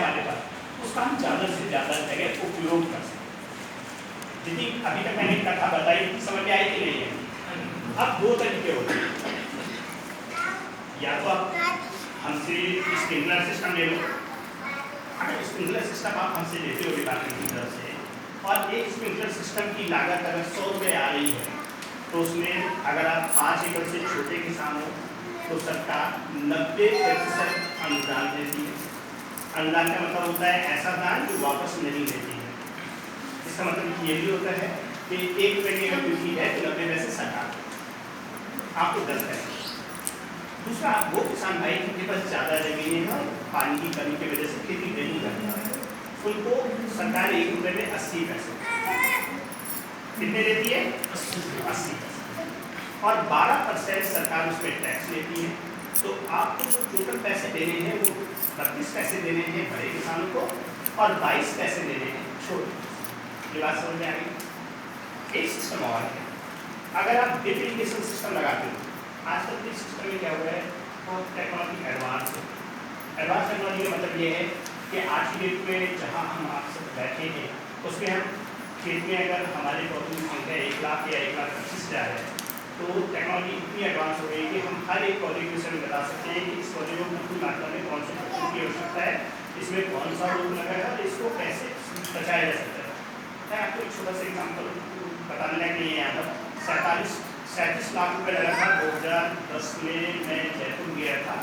हमारे पास उसका हम ज़्यादा से ज़्यादा जगह उपयोग कर सकते। यदि अभी तक मैंने कथा बताई कि समझ में आई कि नहीं है। अब दो तरीके होते हैं, या तो आप हमसे स्प्रिंकलर सिस्टम ले लो। अगर स्प्रिंकलर सिस्टम आप हमसे लेते हो डिपार्टमेंट की तरफ से, और एक स्प्रिंकलर सिस्टम की लागत अगर 100 रुपये आ रही है, तो उसमें अगर आप 5 एकड़ से छोटे किसान हो तो सरकार 90% अनुदान देती है। अनुदान का मतलब होता है ऐसा दान जो वापस नहीं लेती है। इसका मतलब ये भी होता है कि 1 रुपये की अगर बिक्री है तो 90 पैसे सरकार आपको 10 पैसे। दूसरा, वो किसान भाई जिनके पास ज़्यादा जमीन है, पानी की कमी की वजह से खेती नहीं करता है, उनको सरकार 1 रुपये में 80 पैसे कितने देती है? 80 पैसे। और 12% सरकार उस पर टैक्स लेती है। तो आपको जो टोटल पैसे देने हैं वो 32 पैसे देने हैं बड़े किसानों को और 22 पैसे देने हैं छोटे। ये बात समझ में आ गई? एक सिस्टम और है, अगर आप ड्रिप इरिगेशन सिस्टम लगाते हो, आजकल के सिस्टम में क्या हुआ है, वो टेक्नोलॉजी एडवांस है। एडवांस टेक्नोलॉजी का मतलब ये है कि आज की डेट में जहाँ हम आपसे बैठे हैं उसमें हम खेत में अगर हमारे पौधों की संख्या 1 लाख या 1,25,000 है, तो टेक्नोलॉजी इतनी एडवांस हो गई कि हम हर एक पौधे के विषय में बता सकते हैं कि इस पौधे को कितनी मात्रा में कौन से तत्वों की आवश्यकता है, इसमें कौन सा रोग लगा है और इसको कैसे बचाया जा सकता है। मैं आपको एक छोटा सा एग्जाम्पल बताने लायक नहीं है। यहाँ पर 37 लाख रुपये लगा था 2010 में। मैं जयपुर गया था,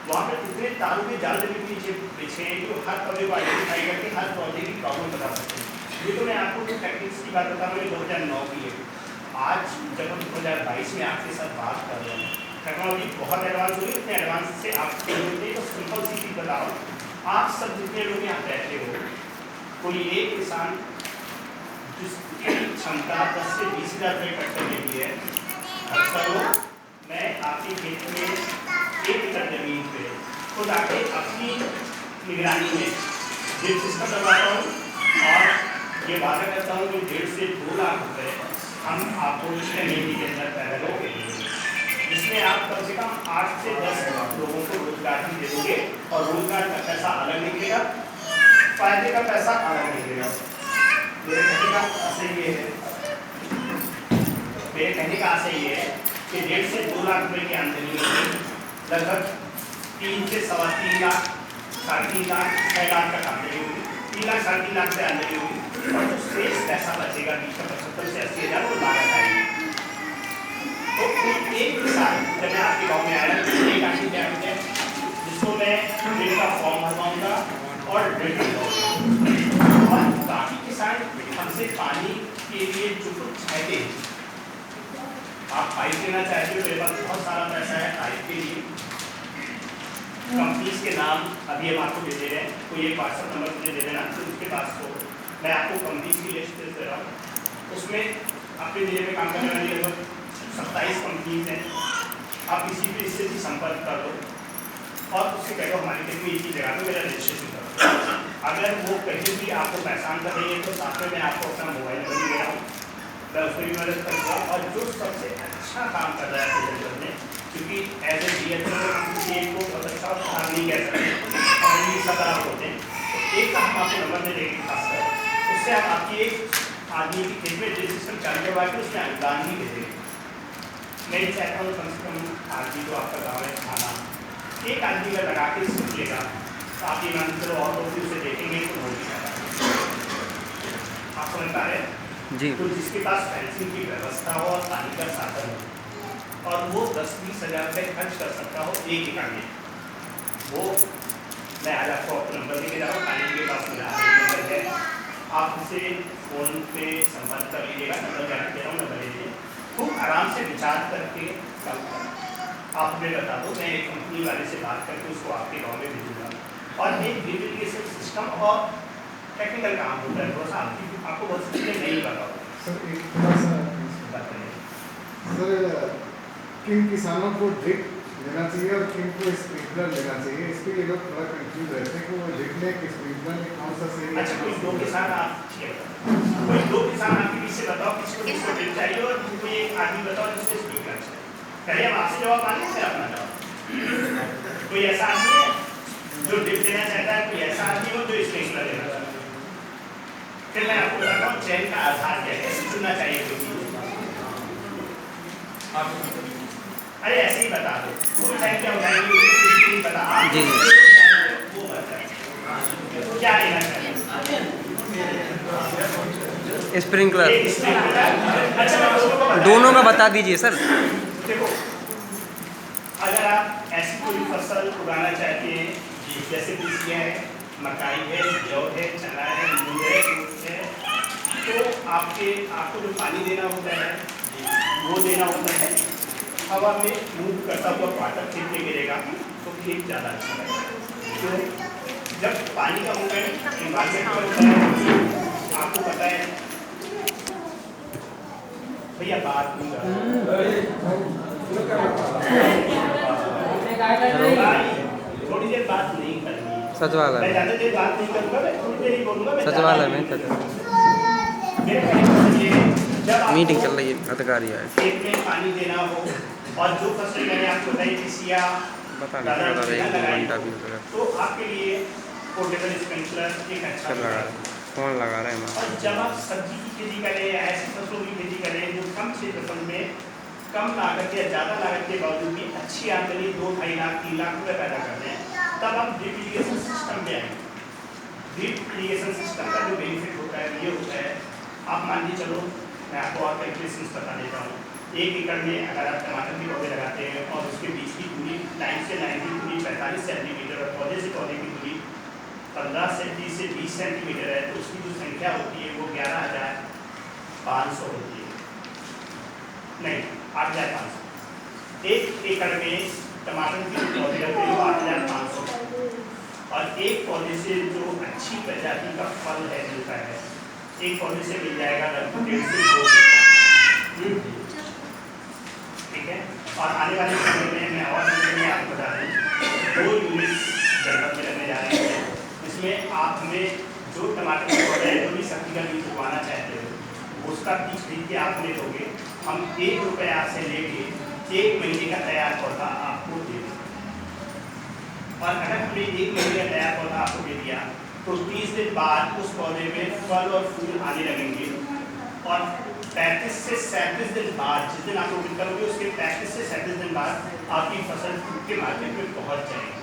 वहाँ पर इतने तारों के जाल के नीचे बिछे हैं कि हर पौधे को आइडेंटिफाई करके हर पौधे की प्रॉब्लम बता सकते हैं। ये तो मैं आपको जो टेक्निक्स की बात बता रहा हूँ 2009 की है। आज जब हम 2022 में आपके साथ बात कर रहे हैं, टेक्नोलॉजी बहुत एडवांस हुई। इतने एडवांस से आप तो सिंपल सी चीज़ बता रहा हूँ। आप सब जितने लोग यहाँ बैठे हो, कोई एक किसान जिसकी क्षमता 10 से 20,000 रुपये कट करने की है, करो मैं आपके खेत में 1 एकड़ जमीन पे खुद आके अपनी निगरानी में ड्रिप सिस्टम लगवाता हूँ और ये वादा करता हूँ कि 1.5 से 2 लाख रुपये हम आपको इस कम्युनिटी के अंदर पैदा करोगे, जिसमें आप कम से कम 8 से 10 लोगों को रोजगार भी दे दोगे और रोजगार का पैसा अलग निकलेगा, फायदे का पैसा अलग निकलेगा। मेरे कहने का आशय ये है, कि 1.5 से 2 लाख रुपये की आमदनी में लगभग 3 से 3.25 लाख, 3.5 लाख, 6 लाख तक आमदनी होगी। 3 लाख 3.5 लाख से आमदनी होगी और जो शेष पैसा बचेगा 75 से 80,000 वो लागत आएगी। तो एक किसान जब मैं आपके गाँव में आया एक आदमी क्या है जिसको मैं ड्रिप का फॉर्म भरवाऊँगा और ड्रिप लगाऊँगा, और बाकी किसान हमसे पानी के लिए जो कुछ चाहते हैं, आप पाइप देना चाहते हो, मेरे पास बहुत सारा पैसा है पाइप के लिए। कंपनीज के नाम अभी हम आपको दे दे रहे हैं, कोई एक व्हाट्सएप नंबर मुझे दे देना, तो उसके पास को मैं आपको कंपनीज की लिस्ट दे रहा हूँ। उसमें अपने जिले में काम करने वाली लगभग 27 कंपनीज हैं। आप किसी भी इससे भी संपर्क कर लो और उससे कह दो हमारी खेत में एक ही जगह पर मेरा रजिस्ट्रेशन करो। अगर वो कहीं भी आपको पहचान कर रही है तो साथ में मैं आपको अपना मोबाइल नंबर भी दे रहा हूँ, मैं उसमें भी मदद करूँगा। और जो सबसे अच्छा काम कर रहा है सेंटर में, क्योंकि एज ए DHO को बहुत अच्छा काम नहीं कह सकते और ये सब खराब होते हैं, तो एक हम आपको नंबर दे देंगे खासकर, उससे हम आपकी एक आदमी की खेत में ड्रिप सिस्टम चालू करवा के उसमें अनुदान ही दे देंगे। मैं ये चाहता हूँ कम से कम आदमी जो आपका गाँव है खाना एक आदमी का लगा के सीख लेगा, तो आप ये मान चलो और लोग भी उसे देखेंगे तो हो भी जाएगा। आप समझ पा रहे हैं जी। तो जिसके पास फेंसिंग की व्यवस्था हो और पानी का साधन हो और वो 10-20 हज़ार रुपये खर्च कर सकता हो 1 एकड़ में, वो मैं आज आपको अपना नंबर लेके जा रहा हूँ। पानी के पास मेरा नंबर है, आप उसे फ़ोन पे संपर्क कर लीजिएगा। नंबर जाने दे रहा हूँ, नंबर लीजिए, खूब आराम से विचार करके कल आप हमें बता दो, मैं एक कंपनी वाले से बात करके उसको आपके गाँव में भेजूँगा। और एक ड्रिप इरिगेशन सिस्टम और टेक्निकल काम होता है, थोड़ा सा आपको बहुत चीज़ें नहीं पता होगा। सर एक थोड़ा सा बताइए सर, किन किसानों को ड्रिप लेना चाहिए और किन को स्प्रिंकलर लेना चाहिए, इस पर ये लोग थोड़ा कंफ्यूज रहते हैं कि वो ड्रिप में कि स्प्रिंकलर में कौन सा सही है। अच्छा, कोई 2 किसान आपके बीच से बताओ किसको ड्रिप चाहिए और कोई एक आदमी बताओ जिसको स्प्रिंकलर चाहिए। पहले हम आपसे जवाब मांगे फिर अपना जवाब। कोई ऐसा आदमी है जो ड्रिप देना चाहता है, कोई ऐसा आदमी चयन का आधार क्या है, कैसे चुनना चाहिए कोई चीज? अरे ऐसे ही बता दो, फुल टाइम क्या होता है कि बता आप जी वो बताइए क्या लेना चाहिए। स्प्रिंकलर एक स्प्रिंकलर, अच्छा मैं दोनों को दोनों का बता दीजिए सर। देखो, अगर आप ऐसी कोई फसल उगाना चाहते हैं जैसे तीसियाँ है, मकाई है, जौ है, चना है, मूंग है, उड़द है, तो आपको जो पानी देना होता है वो देना होता है। हवा में मूव करता हुआ वाटर खेत में गिरेगा तो खेत ज़्यादा अच्छा लगेगा। तो जब पानी का मूवमेंट इन्वायरमेंट में होता है, आपको पता है भैया बात नहीं थोड़ी देर बात नहीं करनी, सचिवालय मैं में ज़्यादा देर बात नहीं करूँगा, मैं थोड़ी देर ही बोलूँगा। सचिवालय में मेरे कहने ये जब आपको मीटिंग चल रही है, अधिकारी आए खेत में पानी देना हो और जो फसल मैंने आपको बताई तीसिया बता रहे हैं 2 घंटा भी हो गया। तो आपके लिए पोर्टेबल स्प्रिंकलर एक अच्छा चल रहा है, फोन लगा रहे हैं और जब आप सब्जी की खेती करें या ऐसी फसलों की खेती करें जो कम क्षेत्रफल में कम लागत या ज़्यादा लागत के बावजूद भी अच्छी आमदनी 2-2.5 लाख 3 लाख रुपये पैदा करते हैं, तब आप ड्रिप इरीगेशन सिस्टम पे आएंगे। ड्रिप इरीगेशन सिस्टम का जो बेनिफिट होता है ये होता है, आप मान लीजिए चलो मैं आपको और कैलकुलेशन बता देता हूँ। 1 एकड़ में अगर आप टमाटर के पौधे लगाते हैं और उसके बीच की दूरी लाइन से लाइन की दूरी 45 सेंटीमीटर और पौधे से पौधे की दूरी 15 से 20 सेंटीमीटर है, तो उसकी जो संख्या होती है वो 11,500 होती है, नहीं 8,500। 1 एकड़ में टमाटर के पौधे लगते हैं 8,500 और एक पौधे से जो अच्छी प्रजाति का फल है मिलता है, एक पौधे से मिल जाएगा लगभग 1.5 से 2 क्विंटल। ठीक है, और आने वाले समय में मैं और आपको बता दूँ 2 यूनिट जनपद में लगने जा रहे हैं। इसमें आप हमें जो टमाटर के पौधे हैं जो भी सब्जी का बीज उगाना चाहते हो उसका बीज खरीद के आप ले लोगे, हम 1 रुपये आपसे लेके 1 महीने का तैयार पौधा आपको दे देंगे। और अगर हमने 1 महीने का तैयार पौधा आपको दे दिया तो 30 दिन बाद उस पौधे में फल और फूल आने लगेंगे और 35 से 37 दिन बाद, जिस दिन आप रोपित करोगे उसके 35 से 37 दिन बाद आपकी फसल फूल के मार्केट में पहुंच जाएगी।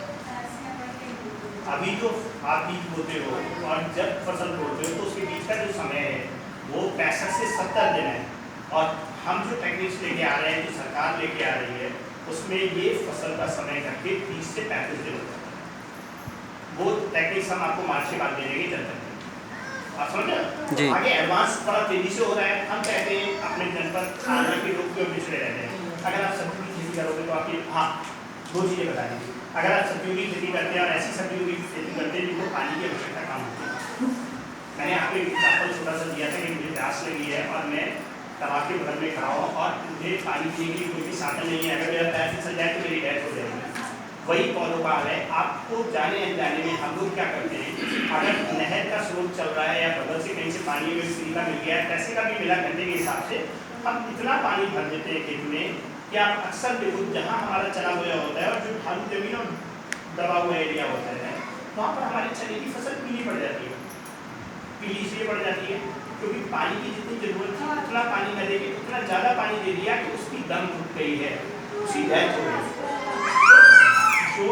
अभी जो आप बीज बोते हो और जब फसल तोड़ते हो तो उसके बीच का जो समय है वो 65 से 70 दिन है, और हम जो टेक्निक्स लेके आ रहे हैं, जो सरकार लेके आ रही है, उसमें ये फसल का समय करके 30 से 35 दिन होता है। वो टेक्निक्स हम आपको मार्च के बाद दे देंगे जनपद में, आप समझे? आगे एडवांस बड़ा तेजी से हो रहा है। हम कहते हैं अपने जनपद आने के लोग क्यों पिछड़े रहते हैं। अगर आप सब्जी की खेती करोगे तो आपकी 2 चीज़ें बता दीजिए। अगर आप सब्जियों की खेती करते हैं और ऐसी सब्जियों की खेती करते हैं जिनको पानी की आवश्यकता कम होती है, मैंने आपको एक एग्जाम्पल छोटा सा दिया था कि मुझे प्यास लगी है और मैं तालाब के बगल में खड़ा हूँ और मुझे पानी पीने के लिए कोई भी साधन नहीं है, अगर मेरा पैर फिसल जाए तो मेरी डेथ हो जाएगी। वही पौधों का है। आपको जाने अनजाने में हम लोग क्या करते हैं, अगर नहर का स्रोत चल रहा है या बगल से कहीं से पानी में फ्री का मिल गया है, पैसे का भी मिला घंटे के हिसाब से, हम इतना पानी भर देते हैं खेत में कि आप अक्सर देखो जहाँ हमारा चना बोया होता है और जो ढालू जमीन और दबा हुआ एरिया होता है वहाँ पर हमारी चने की फसल पीली पड़ जाती है। पीली इसलिए पड़ जाती है क्योंकि पानी की जितनी जरूरत थी उतना पानी न देके उतना ज़्यादा पानी दे दिया कि उसकी दम घुट गई है, उसकी डेथ हो गई। जो